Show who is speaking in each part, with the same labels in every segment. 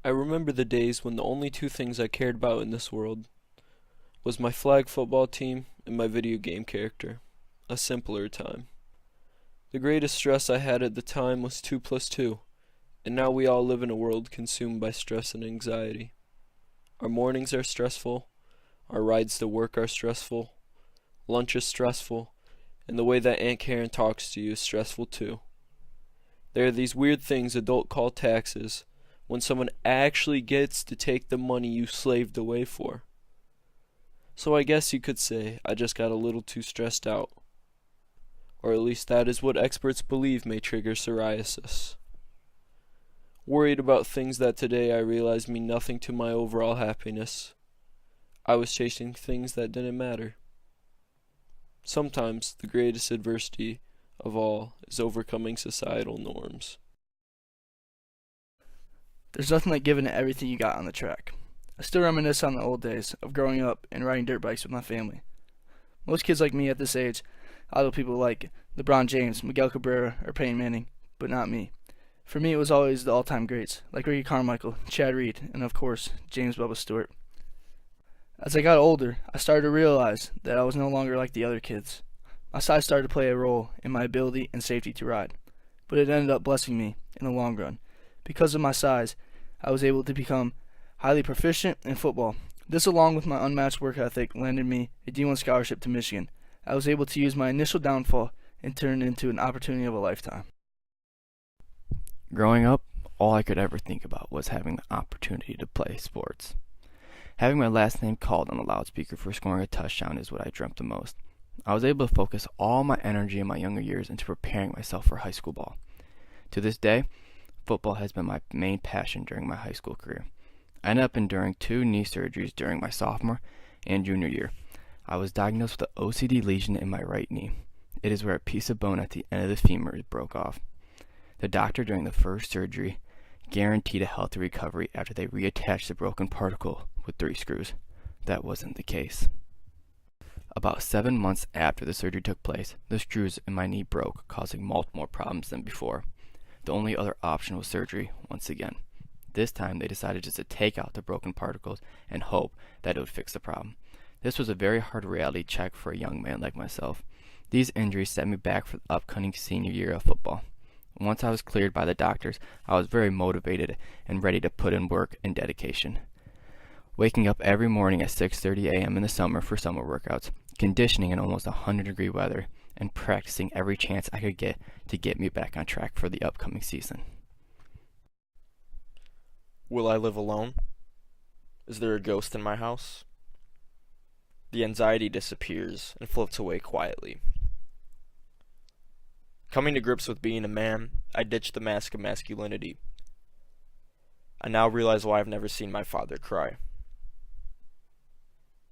Speaker 1: I remember the days when the only two things I cared about in this world was my flag football team and my video game character. A simpler time. The greatest stress I had at the time was 2 plus 2, and now we all live in a world consumed by stress and anxiety. Our mornings are stressful, our rides to work are stressful, lunch is stressful, and the way that Aunt Karen talks to you is stressful too. There are these weird things adults call taxes when someone actually gets to take the money you slaved away for. So I guess you could say I just got a little too stressed out. Or at least that is what experts believe may trigger psoriasis. Worried about things that today I realize mean nothing to my overall happiness. I was chasing things that didn't matter. Sometimes the greatest adversity of all is overcoming societal norms.
Speaker 2: There's nothing like giving it everything you got on the track. I still reminisce on the old days of growing up and riding dirt bikes with my family. Most kids like me at this age idol people like LeBron James, Miguel Cabrera, or Peyton Manning, but not me. For me, it was always the all-time greats, like Ricky Carmichael, Chad Reed, and of course, James Bubba Stewart. As I got older, I started to realize that I was no longer like the other kids. My size started to play a role in my ability and safety to ride, but it ended up blessing me in the long run. Because of my size, I was able to become highly proficient in football. This, along with my unmatched work ethic, landed me a D1 scholarship to Michigan. I was able to use my initial downfall and turn it into an opportunity of a lifetime.
Speaker 3: Growing up, all I could ever think about was having the opportunity to play sports. Having my last name called on the loudspeaker for scoring a touchdown is what I dreamt the most. I was able to focus all my energy in my younger years into preparing myself for high school ball. To this day, football has been my main passion during my high school career. I ended up enduring 2 knee surgeries during my sophomore and junior year. I was diagnosed with an OCD lesion in my right knee. It is where a piece of bone at the end of the femur is broke off. The doctor during the first surgery guaranteed a healthy recovery after they reattached the broken particle with 3 screws. That wasn't the case. About 7 months after the surgery took place, the screws in my knee broke, causing multiple more problems than before. The only other option was surgery once again. This time they decided just to take out the broken particles and hope that it would fix the problem. This was a very hard reality check for a young man like myself. These injuries set me back for the upcoming senior year of football. Once I was cleared by the doctors, I was very motivated and ready to put in work and dedication. Waking up every morning at 6:30 a.m. in the summer for summer workouts, conditioning in almost 100-degree weather, and practicing every chance I could get to get me back on track for the upcoming season.
Speaker 4: Will I live alone? Is there a ghost in my house? The anxiety disappears and floats away quietly. Coming to grips with being a man, I ditched the mask of masculinity. I now realize why I've never seen my father cry.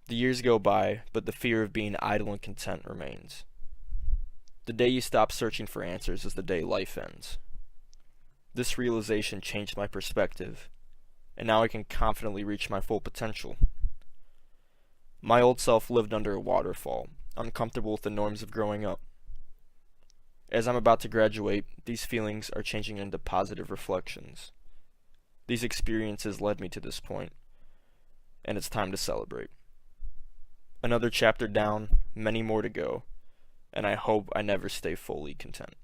Speaker 4: The years go by, but the fear of being idle and content remains. The day you stop searching for answers is the day life ends. This realization changed my perspective, and now I can confidently reach my full potential. My old self lived under a waterfall, uncomfortable with the norms of growing up. As I'm about to graduate, these feelings are changing into positive reflections. These experiences led me to this point, and it's time to celebrate. Another chapter down, many more to go, and I hope I never stay fully content.